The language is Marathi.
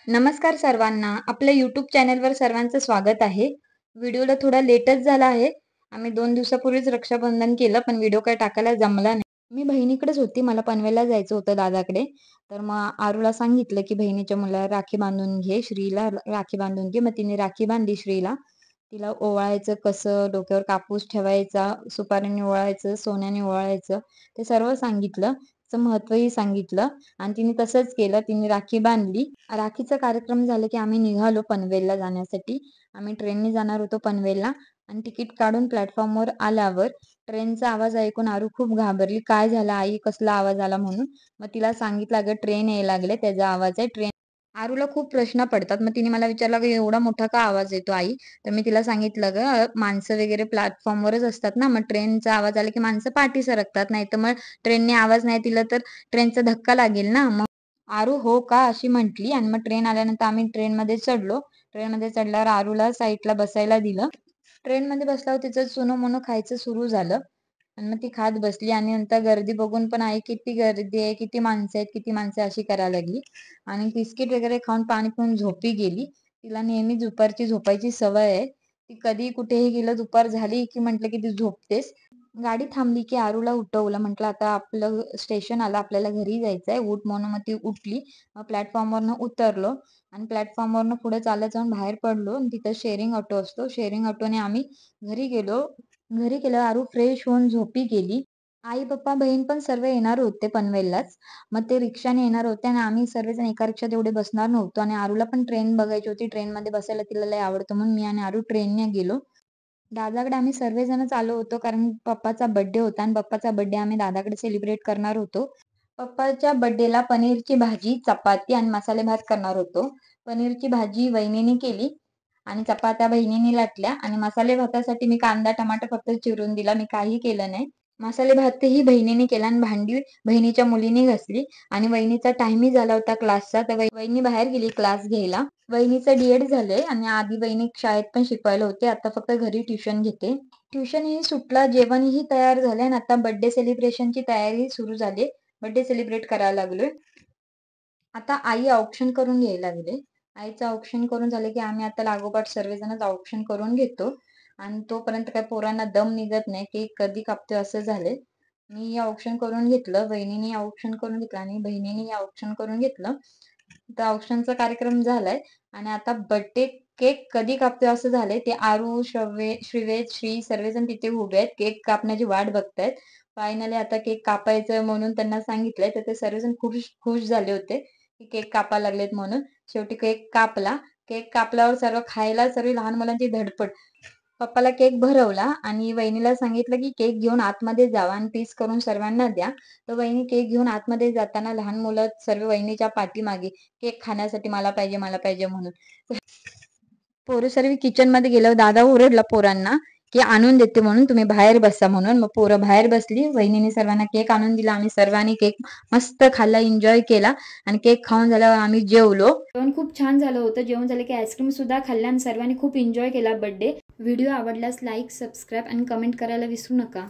नमस्कार सर्वांना. आपल्या YouTube चॅनलवर सर्वांचं स्वागत आहे. व्हिडिओला थोडा लेटच झाला आहे. आम्ही 2 दिवसापूर्वीच रक्षाबंधन केलं, पण व्हिडिओ काही टाकायला जमला नाही. मी बहिणीकडेच होती. मला पनवेलला जायचं होतं दादाकडे. तर मग आरूला सांगितलं, की बहिणीच्या मुलाला राखी बांधून घे, श्रीला राखी बांधून घे. मग तिने राखी बांधली श्रीला. तिला ओवाळायचं कसं, डोक्यावर कापूस ठेवायचा, सुपारीने ओवाळायचं, सोन्याने ओवाळायचं, ते सर्व सांगितलं. त्याचं महत्त्वही सांगितलं आणि तिने तसंच केलं. तिने राखी बांधली. राखीचा कार्यक्रम झाला की आम्ही निघालो पनवेलला जाण्यासाठी. आम्ही ट्रेनने जाणार होतो पनवेलला आणि तिकीट काढून प्लॅटफॉर्मवर आल्यावर ट्रेनचा आवाज ऐकून आरू खूप घाबरली. काय झालं आई, कसला आवाज आला म्हणून. मग तिला सांगितलं, अगं ट्रेन यायला लागले, त्याचा आवाज आहे ट्रेन. आरूला खूप प्रश्न पडतात. मग तिने मला विचारलं, की एवढा मोठा का आवाज येतो आई? तर मी तिला सांगितलं, ग माणसं वगैरे प्लॅटफॉर्मवरच असतात ना, मग ट्रेनचा आवाज आला की माणसं पाठी सरकतात, नाही तर मग ट्रेनने आवाज नाही दिला तर ट्रेनचा धक्का लागेल ना. मग आरू हो का अशी म्हटली आणि मग ट्रेन आल्यानंतर आम्ही ट्रेनमध्ये चढलो. ट्रेनमध्ये चढल्यावर आरूला साईडला बसायला दिलं. ट्रेनमध्ये बसल्यावर तिचं सुनो मोनो खायचं सुरू झालं आणि मग ती खात बसली आणि नंतर गर्दी बघून पण आई किती गर्दी आहे, किती माणसं आहेत, किती माणसं अशी करायला लागली आणि बिस्किट वगैरे खाऊन पाणी पिऊन झोपी गेली. तिला नेहमी दुपारची झोपायची सवय आहे. ती कधी कुठेही गेलं दुपार झाली की म्हटलं की ती झोपतेच. गाडी थांबली की आरूला उठवलं. म्हटलं आता आपलं स्टेशन आलं, आपल्याला घरी जायचंय, उठ म्हणून मग ती उठली. मग प्लॅटफॉर्मवरनं उतरलो आणि प्लॅटफॉर्मवरनं पुढे चालत जाऊन बाहेर पडलो आणि तिथं शेअरिंग ऑटो असतो. शेअरिंग ऑटोने आम्ही घरी गेलो. घरी गेल्यावर आरू फ्रेश होऊन झोपी गेली. आई, पप्पा, बहीण पण सर्व येणार होते पनवेललाच. मग ते रिक्षाने येणार होते आणि आम्ही सर्वजण एका रिक्षात एवढे बसणार नव्हतो आणि आरूला पण ट्रेन बघायची होती. ट्रेनमध्ये बसायला तिला लय आवडतं म्हणून मी आणि आरू ट्रेनने गेलो. दादाकडे आम्ही सर्वजणच आलो होतो कारण पप्पाचा बर्थडे होता आणि पप्पाचा बर्थडे आम्ही दादाकडे सेलिब्रेट करणार होतो. पप्पाच्या बर्थडेला पनीरची भाजी, चपाती आणि मसाले भात करणार होतो. पनीरची भाजी वहिनीने केली आणि चपात्या बहिणीने लाटल्या आणि मसाले भातासाठी मी कांदा, टमाटर फक्त चिरून दिला. मी काही केलं नाही. मसाले भातही बहिणीने केला आणि भांडी बहिणीच्या मुलीने घासली आणि वहिनीचा टाइमही झाला होता क्लासचा, तर वहिनी बाहेर गेली क्लास घ्यायला. वहिनीचं डी झालंय आणि आधी वहिनी शाळेत पण शिकवायला होते. आता फक्त घरी ट्युशन घेते. ट्युशनही सुटला, जेवणही तयार झाले आणि आता बर्थडे सेलिब्रेशनची तयारी सुरू झाली. बर्थडे सेलिब्रेट करायला लागलोय. आता आई औक्षण करून घ्यायला लागले. आईचं औक्षण करून झालं की आम्ही आता लागोपाठ सर्वजणच औक्षण करून घेतो आणि तोपर्यंत काय पोरांना दम निघत नाही, केक कधी कापतोय असं झालंय. मी औक्षण करून घेतलं, वहिनीने औक्षण करून घेतलं आणि बहिणीने औक्षण करून घेतलं. तर औक्षणचा कार्यक्रम झालाय आणि आता बर्थडे केक कधी कापतोय असं झालंय. ते आरू, श्रीवेद, श्री सर्वजण तिथे उभे आहेत. केक कापण्याची वाट बघतायत. फायनली आता केक कापायचं म्हणून त्यांना सांगितलंय, तर ते सर्वजण खूप खुश झाले होते की केक कापायला लागलेत म्हणून. शेवटी केक कापला. केक कापल्यावर सर्व खायला सर्व लहान मुलांची धडपड. पप्पाला केक भरवला आणि वहिनीला सांगितलं की केक घेऊन आतमध्ये जावा आणि पीस करून सर्वांना द्या. तर वहिनी केक घेऊन आतमध्ये जाताना लहान मुलं सर्व वहिनीच्या पाठीमागे केक खाण्यासाठी मला पाहिजे, मला पाहिजे म्हणून. पोरं सर्व किचनमध्ये गेल्यावर दादा ओरडला पोरांना की आणून देते म्हणून, तुम्ही बाहेर बसा म्हणून. मग पोरं बाहेर बसली. वहिनीने सर्वांना केक आणून दिला. आम्ही सर्वांनी केक मस्त खाल्ला, एन्जॉय केला आणि केक खाऊन झाल्यावर आम्ही जेवलो. जेवण खूप छान झालं होतं. जेवण झालं की आईस्क्रीम सुद्धा खाल्ल्या आणि सर्वांनी खूप एन्जॉय केला बर्थडे. व्हिडिओ आवडल्यास लाईक, सबस्क्राईब आणि कमेंट करायला विसरू नका.